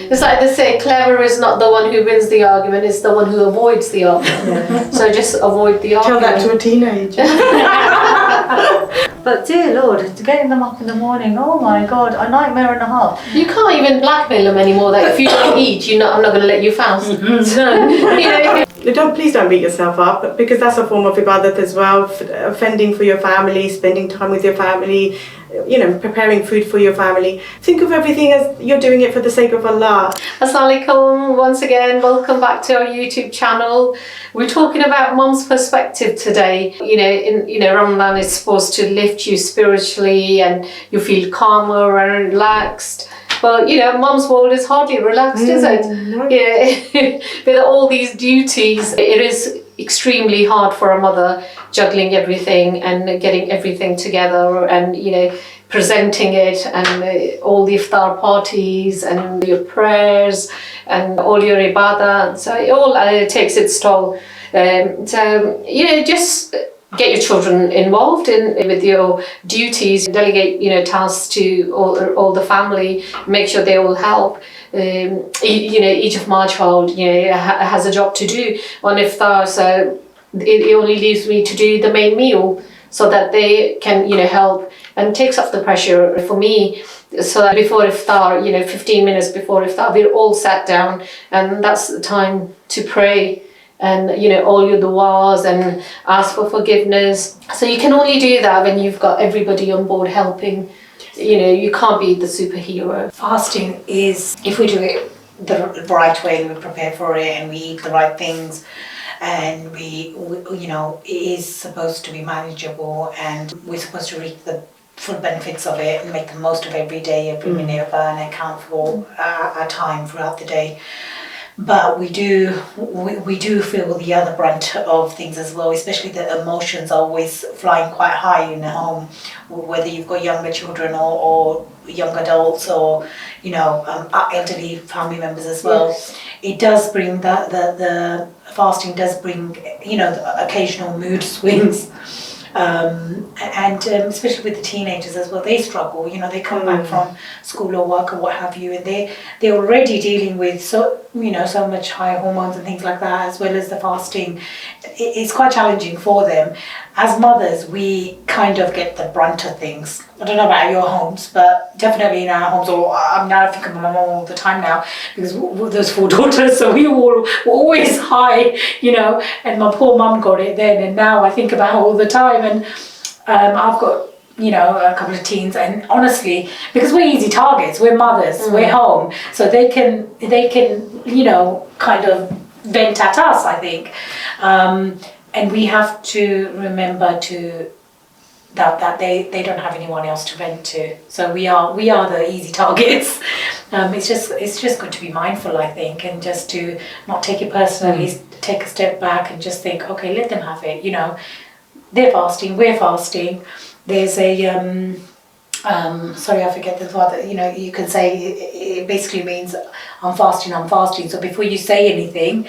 It's like they say, clever is not the one who wins the argument, it's the one who avoids the argument. So just avoid the argument. Tell that to a teenager. But dear Lord, getting them up in the morning, oh my God, a nightmare and a half. You can't even blackmail them anymore. That if you don't eat, I'm not going to let you fast. So, Please don't beat yourself up, because that's a form of ibadat as well. Offending for your family, spending time with your family, preparing food for your family. Think of everything as you're doing it for the sake of Allah. Assalamu alaikum. Once again, welcome back to our YouTube channel. We're talking about mom's perspective today. Ramadan is supposed to lift you spiritually and you feel calmer and relaxed. But mom's world is hardly relaxed, is it? No. Yeah. With all these duties, it is extremely hard for a mother juggling everything and getting everything together and presenting it and all the iftar parties and your prayers and all your ibadah. So it all takes its toll. Just get your children involved with your duties, delegate tasks to all the family, make sure they all help. Each of my child has a job to do on iftar, so it only leaves me to do the main meal so that they can help, and takes off the pressure for me. So that before iftar, 15 minutes before iftar, we're all sat down, and that's the time to pray and all your du'as and ask for forgiveness. So you can only do that when you've got everybody on board helping. You can't be the superhero. Fasting is, if we do it the right way and we prepare for it and we eat the right things, and we it is supposed to be manageable, and we're supposed to reap the full benefits of it and make the most of every day, every minute of it, and account for our time throughout the day. But we do feel the other brunt of things as well, especially the emotions are always flying quite high in the home, whether you've got younger children or young adults or elderly family members as well. Yes. It does bring the fasting does bring the occasional mood swings. And especially with the teenagers as well, they struggle. They come back from school or work or what have you, and they're already dealing with so much high hormones and things like that, as well as the fasting. It's quite challenging for them. As mothers, we kind of get the brunt of things. I don't know about your homes, but definitely in our homes, or I think of my mum all the time now, because there's 4 daughters, so we all were always high, and my poor mum got it then, and now I think about it all the time. And I've got a couple of teens, and honestly, because we're easy targets, we're mothers, we're home, so they can kind of vent at us, I think, and we have to remember that they don't have anyone else to vent to, so we are the easy targets. It's just good to be mindful, I think, and just to not take it personally, take a step back and just think, okay, let them have it. They're fasting, we're fasting. There's a sorry, I forget the word. You can say it basically means I'm fasting. So before you say anything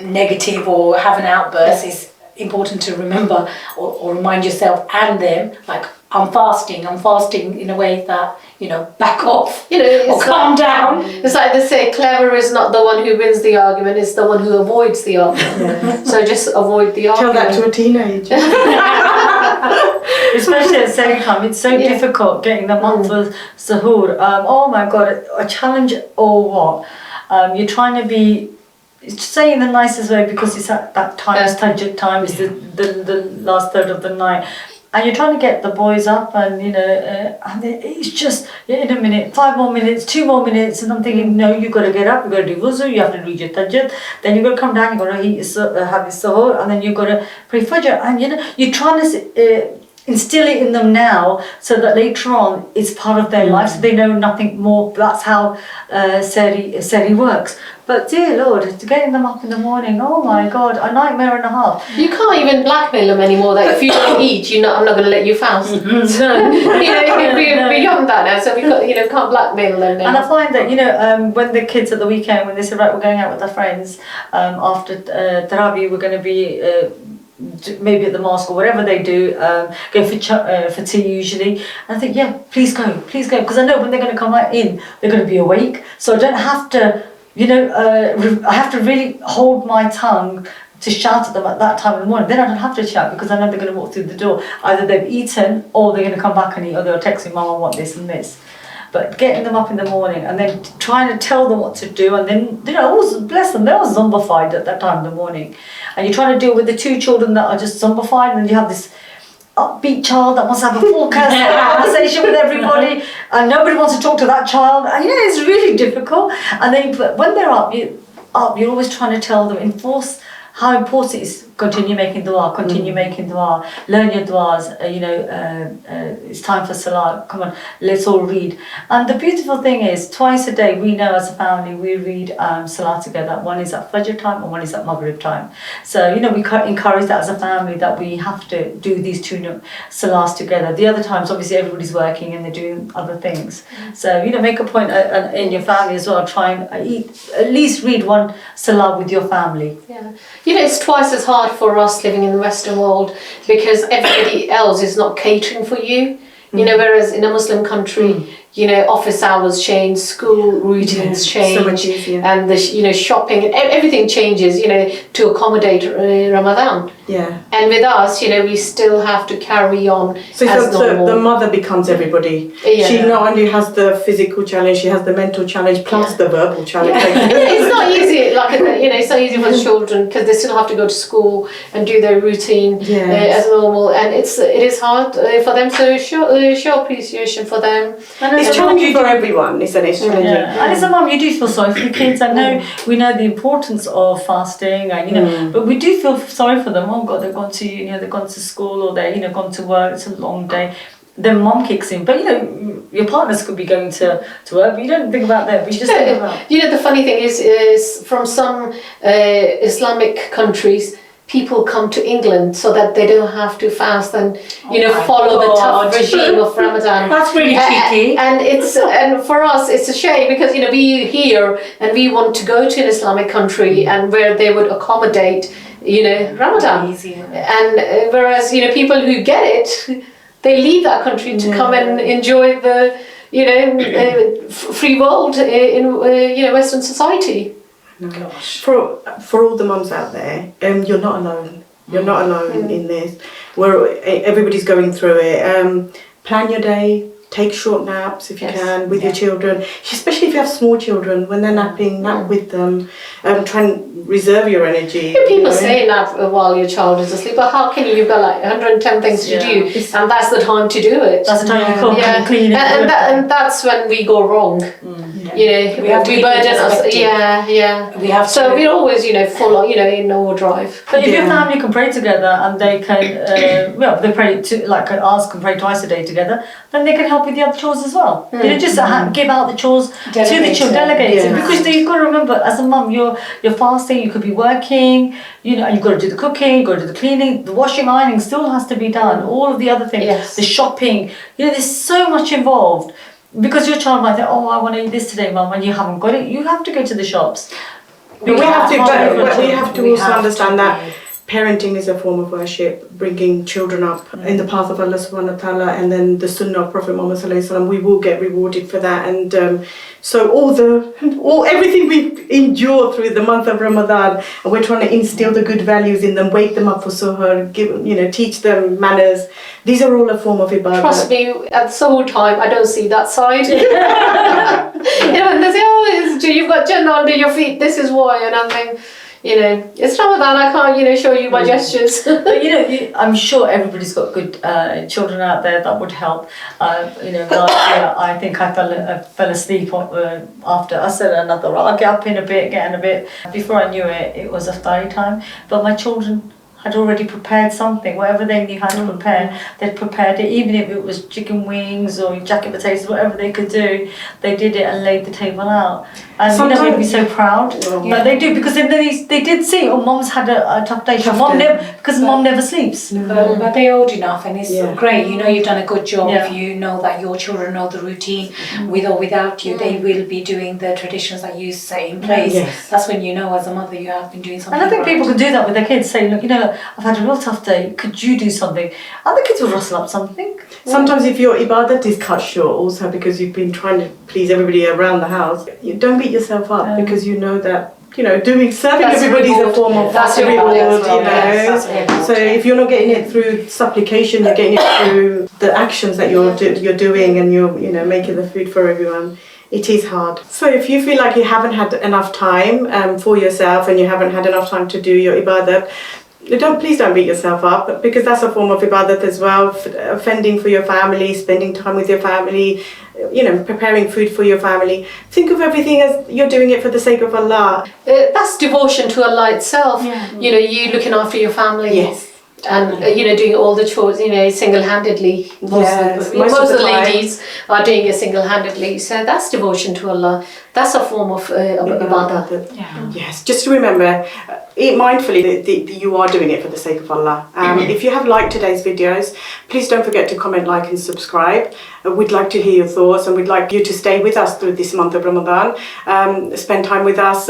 negative or have an outburst, it's important to remember or remind yourself and them, like, I'm fasting in a way that back off, or calm down. It's like they say, clever is not the one who wins the argument, it's the one who avoids the argument. So just avoid the argument. Tell that to a teenager. Especially at the same time, it's so difficult getting them up for suhoor. Oh my God, a challenge or what? You're trying to be, say in the nicest way, because it's at that time, it's tahajjud time, it's the last third of the night. And you're trying to get the boys up, and and it's just in a minute, 5 more minutes, 2 more minutes, and I'm thinking, no, you've got to get up, you've got to do wuzu, you have to read your tahajjud, then you've got to come down, you've got to have your suhoor, and then you've got to pray fajr, and you're trying to instill it in them now, so that later on it's part of their life, so they know nothing more. That's how seri works. But dear Lord, getting them up in the morning, oh my God, a nightmare and a half. You can't even blackmail them anymore. That if you don't eat, I'm not going to let you fast. So we're beyond that now. So we can't blackmail them now. And I find that when the kids at the weekend, when they say, right, we're going out with our friends after Tarawih, we're going to be maybe at the mosque or whatever they do, go for tea usually. And I think, yeah, please go, because I know when they're going to come in, they're going to be awake. So I don't have to, I have to really hold my tongue to shout at them at that time in the morning. Then I don't have to shout because I know they're going to walk through the door. Either they've eaten or they're going to come back and eat, or they'll text me, Mum, I want this and this. But getting them up in the morning and then trying to tell them what to do, and then, bless them, they're all zombified at that time in the morning. And you're trying to deal with the 2 children that are just zombified, and then you have this upbeat child that wants to have a full conversation with everybody, and nobody wants to talk to that child. And it's really difficult. And then when they're up, you're always trying to tell them, enforce how important it is. Continue making dua, learn your duas, it's time for salah, come on, let's all read. And the beautiful thing is, twice a day, we know as a family, we read salah together. One is at Fajr time and one is at Maghrib time. So, we encourage that as a family, that we have to do these 2 salahs together. The other times, obviously, everybody's working and they're doing other things. So, make a point in your family as well, try and at least read 1 salah with your family. Yeah. It's twice as hard for us living in the Western world because everybody else is not catering for you. Whereas in a Muslim country, office hours change, school routines change, so much easier. And the shopping and everything changes, to accommodate Ramadan. Yeah. And with us, we still have to carry on so as normal. The mother becomes everybody. Yeah. She not only has the physical challenge, she has the mental challenge plus the verbal challenge. It's not easy, it's not easy for the children because they still have to go to school and do their routine as normal, and it is hard for them to show appreciation for them. It's challenging for everyone, isn't it? It's challenging. Yeah. And as a mum, you do feel sorry for the kids. I know we know the importance of fasting, and but we do feel sorry for them. Oh God, they've gone to they've gone to school, or they're gone to work. It's a long day. Then mum kicks in, but your partners could be going to work, but you don't think about that. But you just think about. The funny thing is from some Islamic countries, people come to England so that they don't have to fast and follow the tough regime of Ramadan. That's really cheeky. And for us it's a shame because we here and we want to go to an Islamic country and where they would accommodate Ramadan. Easier. And whereas people who get it, they leave that country to come and enjoy the free world in Western society. Gosh. For all the mums out there, you're not alone. You're not alone in this. Everybody's going through it. Plan your day. Take short naps if you can with your children, especially if you have small children. When they're napping, nap with them. Try and reserve your energy. People say nap while your child is asleep, but how can you? You've got 110 things to do, and that's the time to do it. That's the time you cook and clean it. And that's when we go wrong. We burden us. We have so we're always full on in overdrive. But if your family can pray together and they can they pray ours can pray twice a day together, then they can help with the other chores as well. Just give out the chores to the children, delegate it, because you've got to remember, as a mum, you're fasting, you could be working, you've got to do the cooking, you've got to do the cleaning, the washing, ironing still has to be done, all of the other things, the shopping, there's so much involved. Because your child might think, oh, I want to eat this today, mum, and you haven't got it, you have to go to the shops. But we have to also understand that parenting is a form of worship, bringing children up in the path of Allah subhanahu wa ta'ala, and then the sunnah of Prophet Muhammad sallallahu alaihi wasallam, we will get rewarded for that. And so everything we endure through the month of Ramadan, and we're trying to instill the good values in them, wake them up for suhoor, teach them manners. These are all a form of ibadah. Trust me, at the whole time, I don't see that side. And they say, oh, you've got Jannah under your feet, this is why, and I'm thinking, it's Ramadan, I can't, show you my gestures. But I'm sure everybody's got good children out there that would help. Last year, I think I fell asleep after I said another. I'll get up in a bit. Before I knew it, it was iftari time. But my children had already prepared something, whatever they knew how to prepare, they'd prepared it, even if it was chicken wings or jacket potatoes, whatever they could do, they did it and laid the table out. And we'd be so proud. But they do, because then they did see, mum's had a tough day. Because mum never sleeps. But they're old enough, and it's great. You've done a good job. If you know that your children know the routine, with or without you, they will be doing the traditions that you set in place. That's when as a mother you have been doing something. And I think people can do that with their kids. Say, look, I've had a real tough day. Could you do something? And the kids will rustle up something. Sometimes if your ibadat is cut short also because you've been trying to please everybody around the house, you don't beat yourself up because you know that, serving That's everybody is a reward. form of That's a reward, reward as well, you know. yes, that's a reward. So if you're not getting it through supplication, you're getting it through the actions that you're doing, and you're making the food for everyone. It is hard. So if you feel like you haven't had enough time for yourself and you haven't had enough time to do your ibadat, please don't beat yourself up, because that's a form of ibadat as well. Fending for your family, spending time with your family, preparing food for your family. Think of everything as you're doing it for the sake of Allah. That's devotion to Allah itself. Yeah. You looking after your family. Yes. And doing all the chores, single-handedly. Most of the ladies are doing it single-handedly. So that's devotion to Allah. That's a form of ibadah. Yes, just to remember, eat mindfully that you are doing it for the sake of Allah. If you have liked today's videos, please don't forget to comment, like and subscribe. We'd like to hear your thoughts, and we'd like you to stay with us through this month of Ramadan. Spend time with us,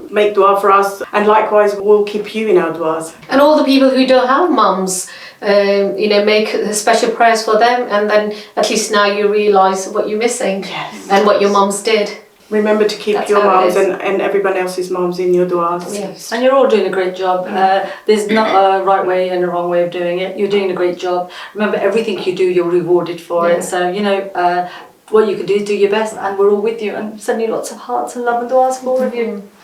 make dua for us, and likewise we'll keep you in our duas. And all the people who don't have mums, make special prayers for them, and then at least now you realise what you're missing and what your mums did. Remember to keep That's your how it mums is. and everyone else's mums in your duas. Yes. And you're all doing a great job. There's not a right way and a wrong way of doing it. You're doing a great job. Remember, everything you do, you're rewarded for it. So, what you can do is do your best, and we're all with you, and sending you lots of hearts and love and duas for all of you.